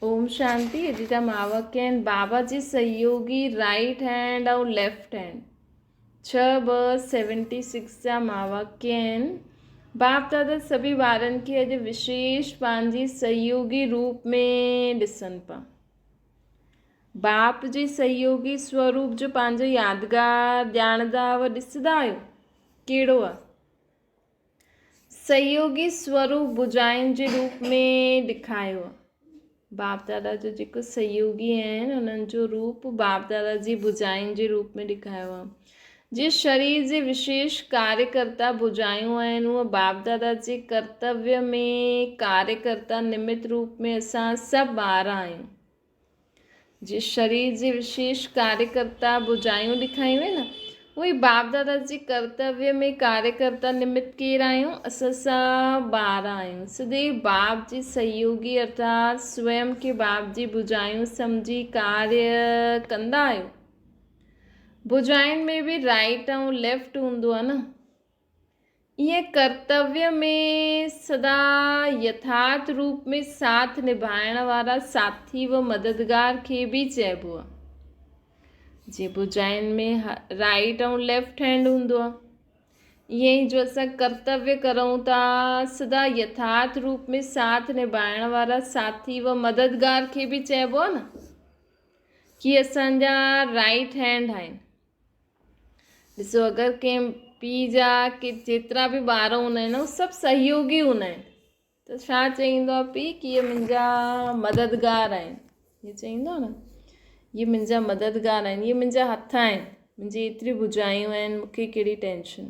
Om Shanti. Ajita मावक and बाबा जी सहयोगी right hand और left hand 6/76 जा मावक एंड बाप दादा सभी ॿारनि खे अॼु विशेष पंहिंजी सहयोगी रूप में ॾिसनि पिया। बाप जी सहयोगी स्वरूप जो पंहिंजो यादगार ॼाणंदा व ॾिसंदा आहियो कहिड़ो आहे? सहयोगी स्वरूप बुझाइनि जे रूप में ॾेखारियो आहे। बाप दादा जो जेको सहयोगी आहिनि उन्हनि जो रूप बाप दादा जी बुझाइनि जे रूप में ॾेखारियो आहे। जे शरीर जे विशेष कार्यकर्ता बुझायूं आहिनि उहे बाप दादा जे कर्तव्य में कार्यकर्ता निमित्त रूप में असां सभु ॿार आहियूं। जे शरीर जे विशेष कार्यकर्ता बुझायूं ॾेखारियूं आहिनि न उहे बाप दादा जी कर्तव्य में कार्यकर्ता निमित्त केरु आहियूं? असां सभु ॿार आहियूं। सदैव बाप जी सहयोगी अर्थात स्वयं खे बाप जी बुझायूं सम्झी कार्य कंदा आहियो। बुझाइनि में बि राइट ऐं लेफ्ट हूंदो आहे न। ईअं कर्तव्य में सदा यथार्थ रूप में साथ निभाइण वारा साथी व मददगार खे बि चइबो आहे। जे बुझाइनि में राइट ऐं लेफ्ट हैंड हूंदो आहे। ईअं ई जो असां कर्तव्य करूं था सदा यथार्थ रूप में साथ निभाइण वारा साथी व मददगार खे बि चइबो आहे न कि असांजा राइट हैंड आहिनि। ॾिसो अगरि कंहिं पीउ जा के जेतिरा बि ॿार हूंदा आहिनि उहे सभु सहयोगी हूंदा आहिनि त छा चईंदो आहे पीउ कि इहे मुंहिंजा मददगार आहिनि। इहे चईंदो आहे न इहे मुंहिंजा मददगार आहिनि, इहे मुंहिंजा हथ आहिनि, मुंहिंजी एतिरी बुझायूं आहिनि, मूंखे कहिड़ी टेंशन।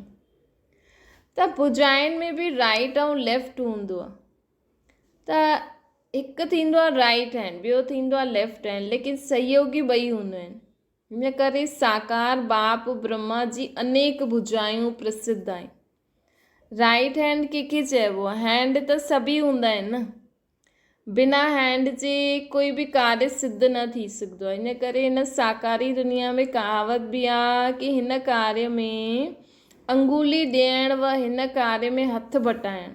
त बुझाइनि में बि राइट ऐं लेफ्ट हूंदो आहे। त हिकु थींदो आहे राइट हैंड, ॿियो थींदो आहे लेफ्ट हैंड, लेकिन सहयोगी ॿई हूंदा आहिनि। हिन करे साकार बाप ब्रह्मा जी अनेक भुजायूं प्रसिद्ध आहिनि। राइट हैंड कंहिंखे चइबो आहे? हैंड त सभी हूंदा आहिनि न। बिना हैंड जे कोई बि कार्य सिद्ध न थी सघंदो आहे। इन करे हिन साकारी दुनिया में कहावत बि आहे कि हिन कार्य में अंगुली ॾियण व हिन कार्य में हथ बटाइण।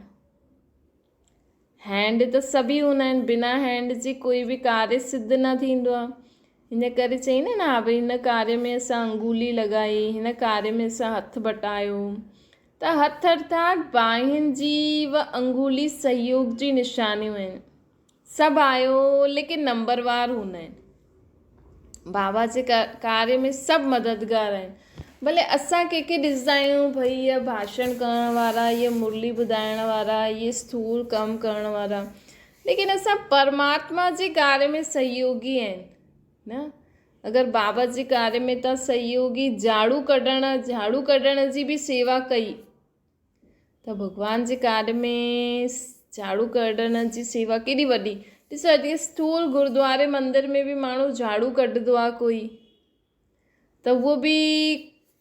हैंड त सभी हूंदा आहिनि, बिना हैंड जे कोई बि कार्य सिद्ध न थींदो आहे। हिन करे चईंदा न हा भई हिन कार्य में असां अंगुली लॻाई, हिन कार्य में असां हथ बटायो। त हथ अर्थात बाहिनि जी व अंगुली सहयोग जी निशानियूं आहिनि। सभु आयो लेकिन नंबरवार हूंदा आहिनि। बाबा जे कार्य में सभु मददगार आहिनि। भले असां कंहिंखे ॾिसंदा आहियूं भई इहे भाषण करण वारा, इहे मुरली ॿुधाइण वारा, इहे स्थूल कमु करण वारा, लेकिन असां परमात्मा जे कार्य में सहयोगी आहिनि न। अगरि बाबा जे कार्य में त सहयोगी झाड़ू कढण जी बि सेवा कई त भॻवान जे कार्य में झाड़ू कढण जी सेवा केॾी वॾी। ॾिसो अॼु स्थूल गुरुद्वारे मंदर में बि माण्हू झाड़ू कढंदो आहे कोई त उहो बि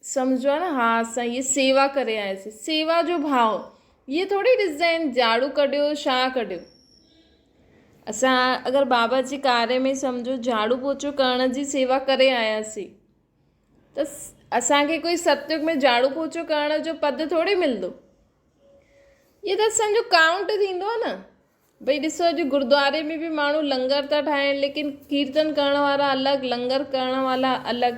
सम्झो आहे न हा असां इहे सेवा करे आयासीं। सेवा जो भाव इहे थोरी ॾिसंदा आहिनि झाड़ू कढियो छा कढियो। असां अगरि बाबा जे कार्य में सम्झो झाड़ू पोछो करण जी सेवा करे आयासीं त असांखे कोई सतयुग में झाड़ू पोछो करण जो पद थोरी मिलंदो। इहे त असांजो काउंट थींदो आहे न। भई ॾिसो अॼु गुरुद्वारे में बि माण्हू लंगर था ठाहिनि लेकिन कीर्तन करण वारा अलॻि, लंगर करण वारा अलॻि,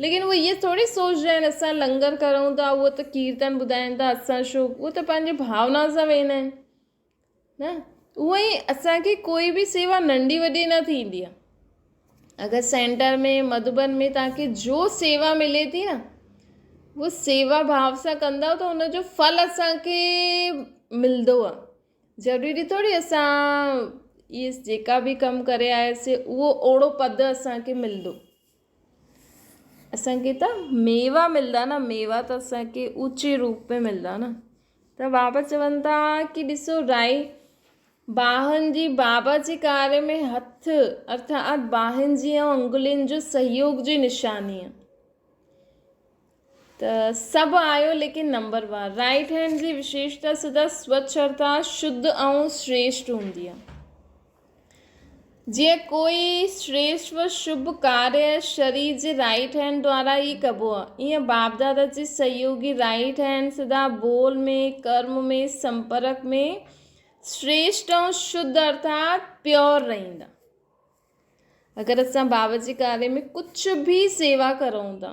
लेकिन उहे इहे थोरी सोचंदा आहिनि असां लंगर करूं था उहो त कीर्तन ॿुधाइनि था असां छो। उहो त पंहिंजी भावना सां वेंदा आहिनि न। उहो ई असांखे कोई बि सेवा नंढी वॾी न थींदी आहे। अगरि सेंटर में मधुबन में तव्हांखे जो सेवा मिले थी न उहो सेवा भाव सां कंदव त हुनजो फल असांखे मिलंदो आहे। ज़रूरी थोरी असां इहे जेका बि कमु करे आयासीं उहो ओड़ो पद असांखे मिलंदो। असांखे त मेवा मिलंदा न, मेवा त असांखे ऊचे रूप में मिलंदा न। त बाबा चवनि था कि ॾिसो राइट बाहिनि जी बाबा जे कार्य में हथ अर्थात बाहिनि जी ऐं अंगुलियुनि जो सहयोग जी निशानी आहे। त सभु आयो लेकिन नंबरवार। राइट हैंड जी विशेषता सदा स्वच्छ अर्थात शुद्ध ऐं श्रेष्ठ हूंदी आहे। जीअं कोई श्रेष्ठ व शुभ कार्य शरीर जे राइट हैंड द्वारा ई कबो आहे, ईअं बाप दादा जे सहयोगी राइट हैंड सदा बोल में, कर्म में, संपर्क में श्रेष्ठ ऐं शुद्ध अर्थात प्योर रहंदा। अगरि असां बाबा जे कार्य में कुझु बि सेवा करूं था,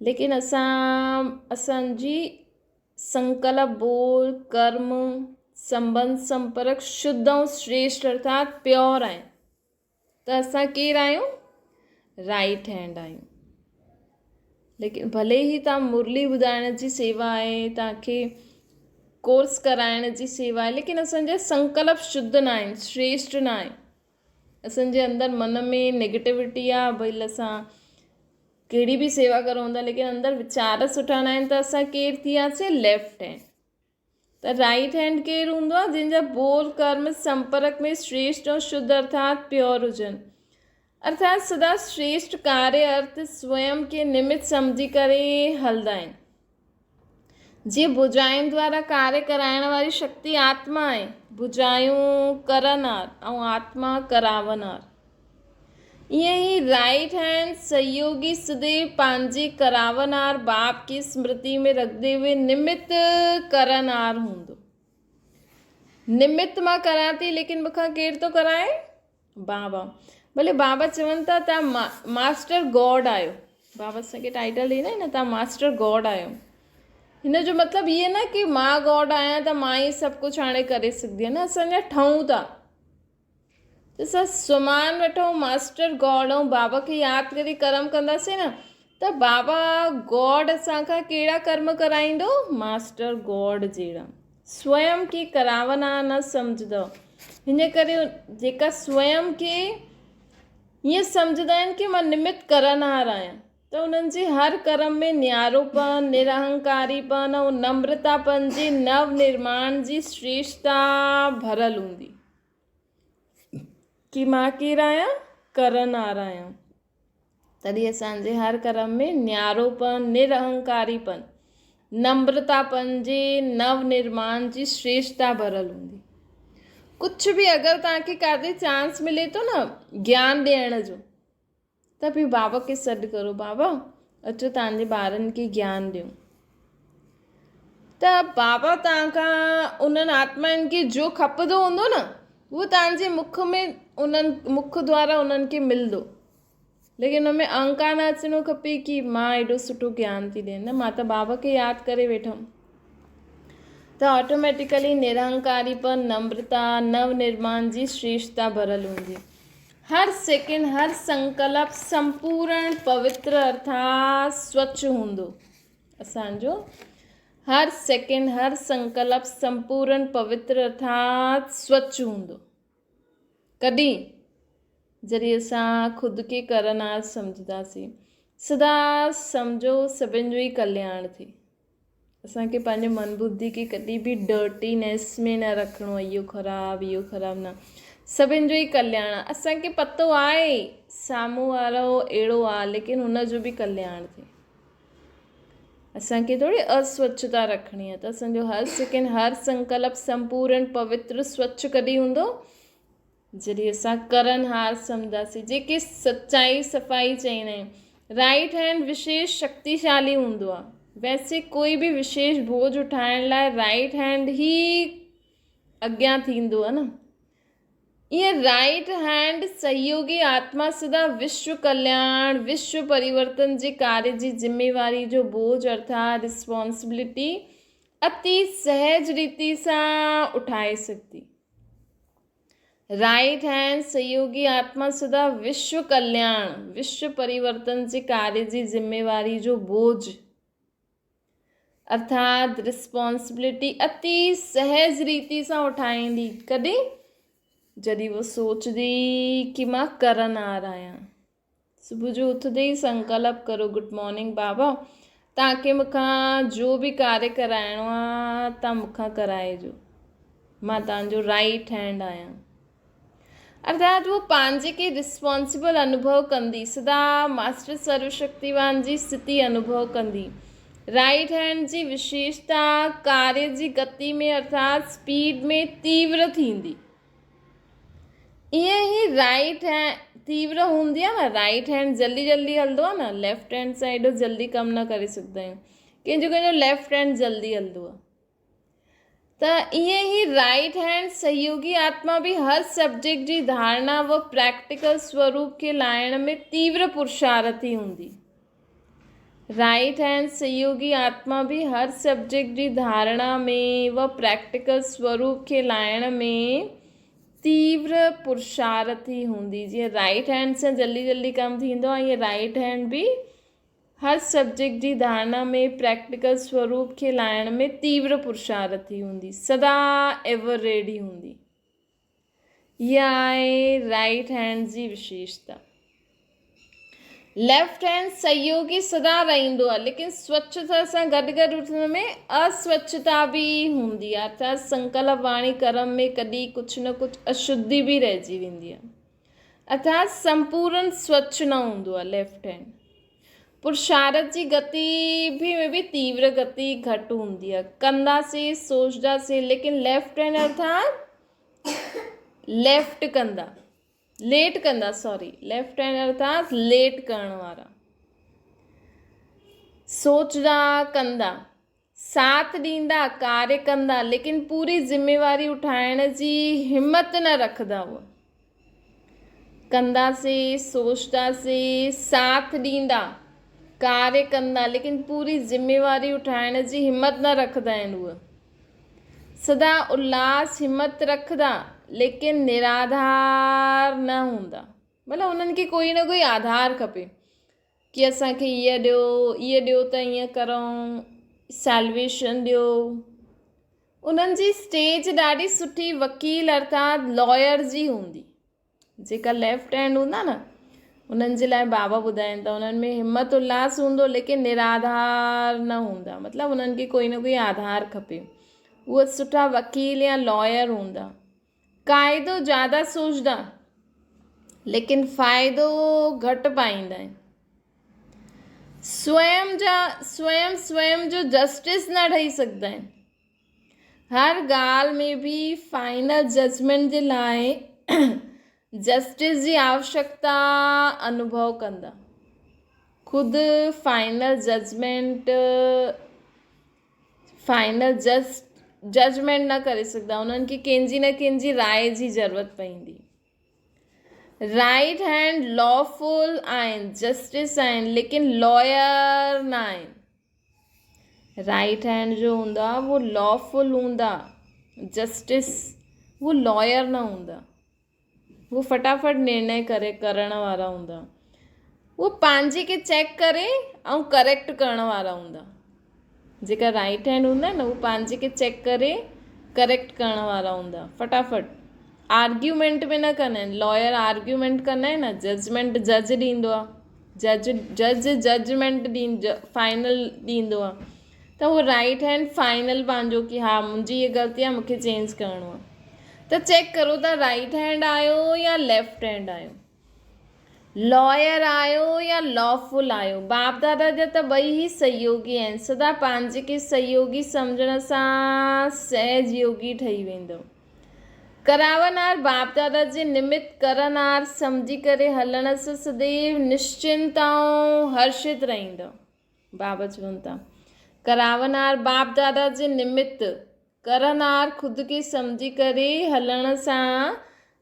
लेकिन असांजी संकल्प, बोल, कर्म, संबंध, संपर्क शुद्ध ऐं श्रेष्ठ अर्थात प्योर आहिनि, त असां केरु आहियूं? राइट हैंड आहियूं। लेकिन भले ई तव्हां मुरली ॿुधाइण जी सेवा आहे, तव्हांखे कोर्स कराइण जी सेवा आहे, लेकिन असांजा संकल्प शुद्ध न आहिनि, श्रेष्ठ न आहे। असांजे अंदरि मन में नेगेटिविटी आहे, भई असां कहिड़ी बि सेवा करूं था लेकिन अंदरि वीचार सुठा न आहिनि, त असां केरु थी वियासीं? Left hand. त राइट हैंड केरु हूंदो आहे? जंहिंजा बोल, कर्म, संपर्क में श्रेष्ठ ऐं शुद्ध अर्थात प्योर हुजनि, अर्थात सदा श्रेष्ठ कार्य अर्थ स्वयं खे निमित्त सम्झी करे हलंदा आहिनि। जीअं भुजायुनि द्वारा कार्य कराइण वारी शक्ति आत्मा आहे, भुजायूं करनहार ऐं आत्मा करावनहार। ईअं ई राइट हैंड सहयोगी सदैव पंहिंजे करावनहार बाप की स्मृति में रखते हुए निमित्त करनहार हूंदो। निमित्त मां करां थी, लेकिन मूंखां केरु थो कराए? बाबा। भले बाबा चवनि था तव्हां मास्टर गॉड आहियो, बाबा असांखे टाइटल ॾींदा आहिनि न, तव्हां मास्टर गॉड आहियो। हिन जो मतिलबु इहे न कि मां गॉड आहियां त मां ई सभु कुझु हाणे करे सघंदी आहियां, न, असांजा ठहूं था त असां सुमान वठूं मास्टर गॉड ऐं बाबा खे यादि करे कर्म कंदासीं न, त बाबा गॉड असांखां कहिड़ा कर्म कराईंदो? मास्टर गॉड जहिड़ा। स्वयं खे करावना न सम्झंदव। हिन करे जेका स्वयं खे हीअं सम्झंदा आहिनि कि मां निमित्त करनहार आहियां, त उन्हनि जे हर कर्म में न्यारोपन, निरहंकारीपन ऐं नम्रतापन जे नव निर्माण जी श्रेष्ठता भरियलु हूंदी कि मां केरु आहियां? करनहार आहियां। तॾहिं असांजे हर कर्म में न्यारोपन, निरहंकारीपन, नम्रतापन जे नव निर्माण जी श्रेष्ठता भरियलु हूंदी। कुझु बि अगरि तव्हांखे काथे चांस मिले थो न ज्ञान ॾियण जो, त बि बाबा खे सॾु करो, बाबा अचो तव्हांजे ॿारनि खे ज्ञान ॾियो। त बाबा तव्हांखां उन्हनि आत्माउनि खे जो खपंदो हूंदो न, उहो तव्हांजे मुख में उन्हनि मुख द्वारा उन्हनि खे मिलंदो। लेकिन हुन में अहंकार न अचिणो खपे कि मां एॾो सुठो ज्ञान थी ॾियां, न, मां त बाबा खे यादि करे वेठमि। त ऑटोमेटिकली निरहंकारीपन, नम्रता, नव निर्माण जी श्रेष्ठता भरियलु हूंदी। हर सेकेंड, हर संकल्प संपूर्ण पवित्र अर्थात स्वच्छ हूंदो। असांजो हर सेकेंड, हर संकल्प संपूर्ण पवित्र अर्थात स्वच्छ हूंदो। कॾहिं? जॾहिं असां ख़ुदि खे करनहार सम्झंदासीं। सदा सम्झो सभिनि जो ई कल्याण थिए। असांखे पंहिंजे मन बुद्धि खे कॾहिं बि डर्टीनेस में न रखिणो आहे, इहो ख़राबु, इहो ख़राबु, न, सभिनि जो ई कल्याण आहे। असांखे पतो आहे साम्हूं वारो अहिड़ो आहे, लेकिन हुन जो बि कल्याण थिए। असांखे थोरी अस्वच्छता रखणी आहे। त असांजो हर सेकेंड, हर संकल्प संपूर्ण पवित्र स्वच्छ कॾहिं हूंदो? जॾहिं असां करनहार सम्झंदासीं, जेके सच्चाई सफ़ाई चईंदा आहियूं। राइट हैंड विशेष शक्तिशाली हूंदो आहे। वैसे कोई बि विशेष बोझ उठाइण लाइ राइट हैंड ई अॻियां थींदो आहे न। ईअं राइट हैंड सहयोगी आत्मा सदा विश्व कल्याण, विश्व परिवर्तन जे कार्य जी जिम्मेवारी जो बोझ अर्थात रिस्पॉन्सिबिलिटी अति सहज रीति सां उठाए सघंदी। राइट हैंड सहयोगी आत्मा सदा विश्व कल्याण, विश्व परिवर्तन जे कार्य जी जिम्मेवारी जो बोझ अर्थात रिस्पॉन्सिबिलिटी अति सहज रीति सां उठाईंदी। कॾहिं? जॾहिं वो सोचदी कि मां करनहार आहियां। सुबुह जो उथंदे ई संकल्प करो, गुड मॉर्निंग बाबा, तव्हांखे मूंखां जो बि कार्य कराइणो आहे तव्हां मूंखां कराइजो, मां तव्हांजो राइट हैंड आहियां। अर्थात वो पंहिंजे खे रिस्पॉन्सिबल अनुभव कंदी, सदा मास्टर सर्वशक्तिवान जी स्थिति अनुभव कंदी। राइट हैंड जी विशेषता कार्य जी गति में अर्थात स्पीड में तीव्र थींदी। ईअं ई राइट हैंड तीव्र हूंदी आहे न, राइट हैंड जल्दी जल्दी हलंदो आहे न, लेफ्ट हैंड सां एॾो जल्दी कमु न करे सघंदा आहियूं। कंहिंजो लेफ्ट हैंड जल्दी हलंदो आहे। त ईअं ई राइट हैंड सहयोगी आत्मा भी हर सब्जेक्ट जी धारणा व प्रैक्टिकल स्वरूप खे लाइण में तीव्र पुरुषार्थी हूंदी। राइट हैंड सहयोगी आत्मा भी हर सब्जेक्ट जी धारणा में व प्रैक्टिकल स्वरूप खे लाइण में तीव्र पुरुषार्थी हूंदी। जीअं राइट हैंड सां जल्दी जल्दी कमु थींदो आहे, ईअं राइट हैंड भी हर सब्जेक्ट जी धारणा में प्रैक्टिकल स्वरूप खे लाइण में तीव्र पुरुषार्थी हूंदी, सदा एवर रेडी हूंदी। इहा आहे राइट हैंड जी विशेषता। लेफ्ट हैंड सहयोगी सदा रहंदो आहे, लेकिन स्वच्छता सां गॾु गॾु हुन में अस्वच्छता भी हूंदी आहे, अर्थात संकल्प वाणी कर्म में कॾहिं कुझु न कुझु अशुद्धि भी रहिजी वेंदी आहे, अर्थात संपूर्ण स्वच्छ न हूंदो आहे लेफ्ट हैंड। पुरुषार्थ जी गति भी तीव्र गति घटि हूंदी आहे, कंदासीं सोचदासीं, लेकिन लेफ्ट हैंड अर्थात लेफ्ट कंदा लेट कंदा, लेफ्ट हैंड अर्थात लेट करण वारा, सोचदा कंदा, साथ ॾींदा, कार्य कंदा, लेकिन पूरी जिम्मेवारी उठाइण जी हिम्मत न रखदा। हुआ कंदासीं सोचदासीं, साथ ॾींदा, कार्य कंदा, लेकिन पूरी जिम्मेवारी उठाइण जी हिम्मत न रखदा आहिनि। उहे सदा उल्लास हिम्मत रखदा, लेकिन निराधार न हूंदा। मतिलबु उन्हनि खे कोई न कोई आधार खपे कि असांखे ईअं ॾियो त ईअं करूं, सैल्वेशन ॾियो। उन्हनि जी स्टेज ॾाढी सुठी वकील अर्थात लॉयर जी हूंदी। जेका लेफ्ट हैंड हूंदा न, उन्हनि जे लाइ बाबा ॿुधाइनि था, उन्हनि में हिम्मत उल्लास हूंदो, लेकिन निराधार न हूंदा। मतिलबु उन्हनि खे कोई न कोई आधार खपे। उहे सुठा वकील या लॉयर हूंदा। क़ाइदो ज़्यादा सोचदा, लेकिन फ़ाइदो घटि पाईंदा आहिनि। स्वयं जो जस्टिस न ॾेई सघंदा आहिनि। हर ॻाल्हि में भी फाइनल जजमेंट जे लाइ जस्टिस जी आवश्यकता अनुभव कंदा। खुदि फाइनल जजमेंट न करे सघंदा, उन्हनि खे कंहिंजी न कंहिंजी राय जी ज़रूरत पवंदी। राइट हैंड लॉफुल आहिनि, जस्टिस आहिनि, लेकिन लॉयर न आहिनि। राइट हैंड जो हूंदा वो लॉफुल हूंदा, जस्टिस वो लॉयर न हूंदा। वो फटाफट निर्णय करण वारा हूंदा। वो पंहिंजे खे चेक करे ऐं करेक्ट करण वारा हूंदा। जेका राइट हैंड हूंदा न, वो पंहिंजे खे चेक करे करेक्ट करण वारा हूंदा। फटाफट आर्ग्यूमेंट में न कंदा आहिनि। लॉयर आर्ग्यूमेंट कंदा आहिनि न, जजमेंट जज ॾींदो आहे, जजमेंट फाइनल ॾींदो आहे। त उहो राइट हैंड फाइनल पंहिंजो कि हा मुंहिंजी ये ग़लती आहे, मूंखे चेंज करिणो आहे। त चेक करो था राइट हैंड आहियो या लेफ्ट हैंड आहियो, लॉयर आहियो या लॉफुल आहियो। बाप दादा जा त ॿई ई सहयोगी आहिनि। सदा पंहिंजे खे सहयोगी सम्झण सां सहज योगी ठही वेंदो। करावनार बाप दादा जे निमित्त करनार सम्झी करे हलण सां सदैव निश्चिंत ऐं हर्षित रहंदो। बाबा चवनि था करावनार बाप दादा जे निमित्त करनार खुदि खे सम्झी करे हलण सां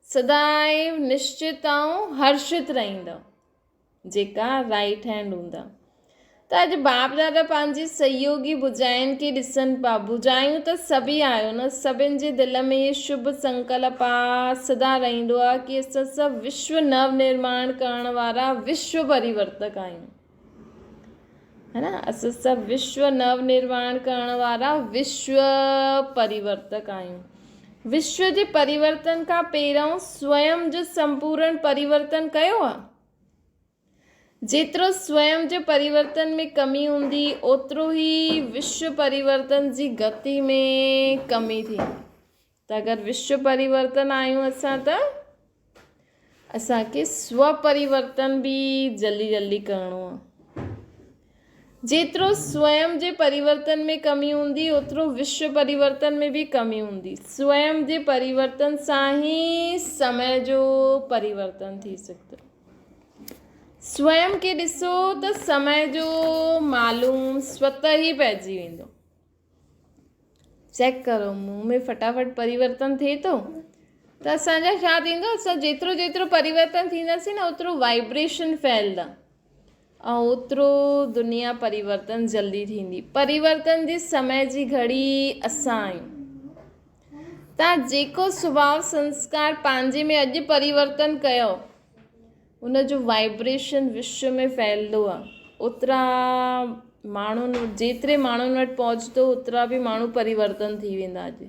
सदैव निश्चित ऐं हर्षित रहंदो, जेका राइट हैंड हूंदा। त अॼु बाप दादा पंहिंजी सहयोगी भुजाइनि खे ॾिसनि पिया। भुजायूं त सभी आहियो न, सभिनि जे दिलि में इहे शुभ संकल्प आहे, सदा रहंदो आहे कि असां सभु विश्व नव निर्माण करण वारा विश्व परिवर्तक आहियूं, है न। असां सभु विश्व नव निर्माण करण वारा विश्व परिवर्तक आहियूं। विश्व जे परिवर्तन खां पहिरियों स्वयं जो संपूर्ण परिवर्तन कयो आहे। जेतिरो स्वयं जे परिवर्तन में कमी हूंदी, ओतिरो ई विश्व परिवर्तन जी गति में कमी थींदी। त अगरि विश्व परिवर्तन आहियूं असां, त असांखे स्व परिवर्तन भी जल्दी जल्दी करिणो आहे। जेतिरो स्वयं जे परिवर्तन में कमी हूंदी, ओतिरो विश्व परिवर्तन में भी कमी हूंदी। स्वयं जे परिवर्तन सां ही समय जो परिवर्तन थी सघंदो। स्वयं खे ॾिसो त समय जो मालूम स्वतः ई पइजी वेंदो। चेक करो मुंह में फटाफट परिवर्तन थिए थो त असांजा छा थींदो, असां जेतिरो जेतिरो परिवर्तन थींदासीं न ओतिरो वाइब्रेशन फैलंदा ऐं ओतिरो दुनिया परिवर्तन जल्दी थींदी। परिवर्तन जी समय जी घड़ी असां आहियूं। तव्हां जेको सुभाउ संस्कार पंहिंजे में अॼु परिवर्तन कयो उनजो वाइब्रेशन विश्व में फैलंदो आहे। ओतिरा माण्हुनि जेतिरे माण्हुनि वटि पहुचंदो ओतिरा बि माण्हू परिवर्तन थी वेंदा। अॼु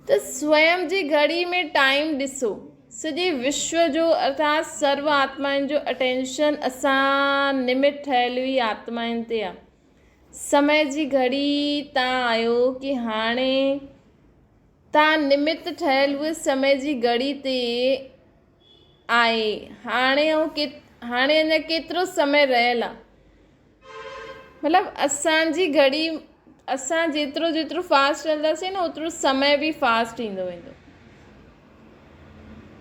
त स्वयं जी घड़ी में टाइम ॾिसो, सॼे विश्व जो अर्थात सर्व आत्माउनि जो अटेंशन असां निमित ठहियल हुई आत्माउनि ते आहे। समय जी घड़ी तव्हां आहियो कि हाणे तव्हां निमित ठहियल उहे समय जी घड़ी ते आहे। हाणे अञा केतिरो समय रहियल आहे, मतिलबु असांजी घड़ी असां जेतिरो जेतिरो फास्ट हलंदासीं न ओतिरो समय बि फास्ट ईंदो वेंदो।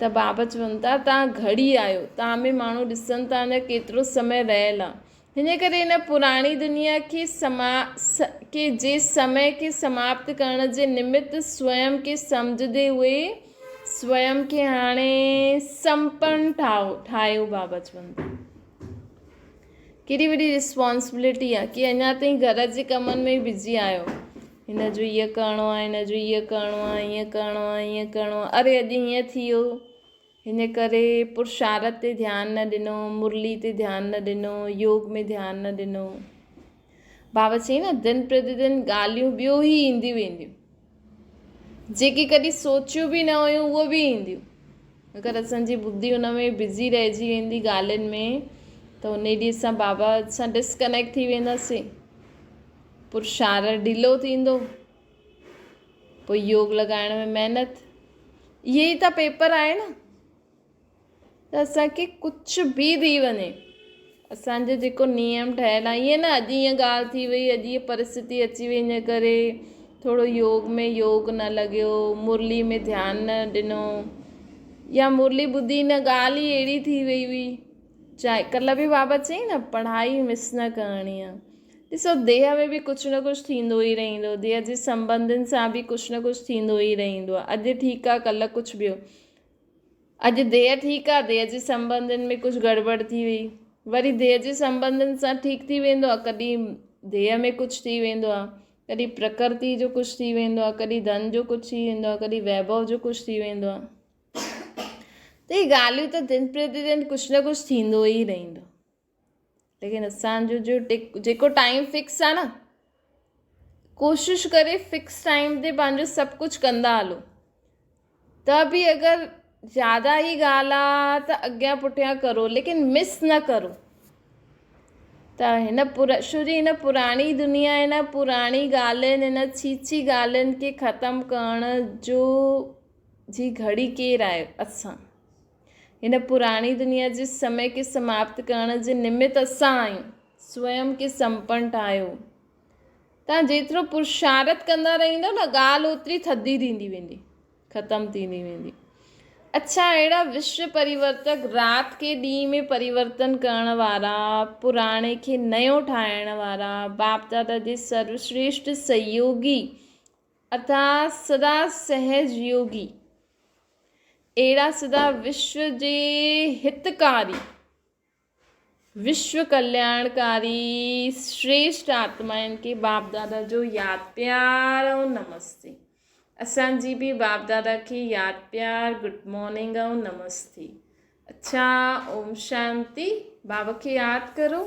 त बाबा चवनि था तव्हां घड़ी आहियो, तव्हां में माण्हू ॾिसनि था अञा केतिरो समय रहियल आहे। हिन करे हिन पुराणी दुनिया खे जे समय खे समाप्त करण जे निमित्त स्वयं खे सम्झंदे हुए स्वयं खे हाणे संपन्न ठाहियो। बाबा चवनि था केॾी वॾी रिस्पॉन्सिबिलिटी आहे कि अञा ताईं घर जे कमनि में बिज़ी आहियो। हिन जो ईअं करिणो आहे, हिन जो ईअं करिणो आहे, ईअं करिणो आहे, ईअं करिणो आहे, अरे अॼु हीअं थी वियो। हिन करे पुरुषार्थ ते ध्यानु न ॾिनो, मुरली ते ध्यानु न ॾिनो, योग में ध्यानु न ॾिनो। बाबा चई न दिन प्रतिदिन ॻाल्हियूं ॿियो ई ईंदियूं वेंदियूं, जेकी कॾहिं सोचियूं बि न हुयूं उहो बि ईंदियूं। अगरि असांजी बुद्धि हुन में बिज़ी रहिजी वेंदी ॻाल्हियुनि में त उन ॾींहुं असां बाबा सां डिस्कनेक्ट थी वेंदासीं, पुरुषार्थ ढिलो थींदो, पोइ योग लॻाइण में महिनत। इहे ई त पेपर आहे न। त असांखे कुझु बि थी वञे, असांजो जेको नियम ठहियलु आहे, ईअं न अॼु ईअं ॻाल्हि थी वई, अॼु ईअं परिस्थिति अची वई, इन करे थोरो योग में योग न लॻियो, मुरली में ध्यानु न ॾिनो, या मुरली ॿुधी न ॻाल्हि ई अहिड़ी थी वई हुई। चाहे कल्ह बि बाबा चई न पढ़ाई मिस न करणी आहे। ॾिसो देह में बि कुझु न कुझु थींदो ई रहंदो, देह जे संबंधनि सां बि कुझु न कुझु थींदो ई रहंदो आहे। अॼु ठीकु आहे, कल्ह कुझु ॿियो। अॼु देह ठीकु आहे, देह जे संबंधनि में कुझु गड़बड़ थी वई, वरी देह जे संबंधनि सां ठीकु थी वेंदो आहे, कॾहिं देह में कुझु थी वेंदो आहे, कॾहिं प्रकृति जो कुझु थी वेंदो आहे, कॾहिं धन जो कुझु थी वेंदो आहे, कॾहिं वैभव जो कुझु थी वेंदो आहे। त इहे ॻाल्हियूं त दिन प्रतिदिन कुझु न कुझु थींदो ई रहंदो। लेकिन असांजो जेको टाइम फिक्स आहे न, कोशिशि करे फिक्स टाइम ते पंहिंजो सभु कुझु कंदा हलो। त बि अगरि ज़्यादा ई ॻाल्हि आहे त अॻियां पुठियां करो, लेकिन मिस न करो। त हिन पुराणी दुनिया, हिन पुराणी ॻाल्हियुनि, हिन छीछी ॻाल्हियुनि खे ख़तमु करण जी घड़ी केरु आहे? असां। हिन पुराणी दुनिया जे समय खे समाप्त करण जे निमित्त असां आहियूं। स्वयं खे संपन्न ठाहियो। तव्हां जेतिरो पुरुषार्थ कंदा रहंदो न, ॻाल्हि ओतिरी थधी थींदी वेंदी, ख़तमु थींदी वेंदी। अच्छा, अहिड़ा विश्व परिवर्तक, राति के ॾींहं में परिवर्तन करण वारा, पुराणे खे नयो ठाहिण वारा, बाप दादा जे सर्वश्रेष्ठ सहयोगी अर्थात सदा सहज योगी, अहिड़ा सदा विश्व जे हितकारी, विश्व कल्याणकारी श्रेष्ठ आत्माउनि खे बाप दादा जो यादि प्यार ऐं नमस्ते। असांजी बि बाप दादा खे यादि प्यार, गुड मॉर्निंग ऐं नमस्ते। अच्छा, ओम शांति। बाबा खे यादि करो।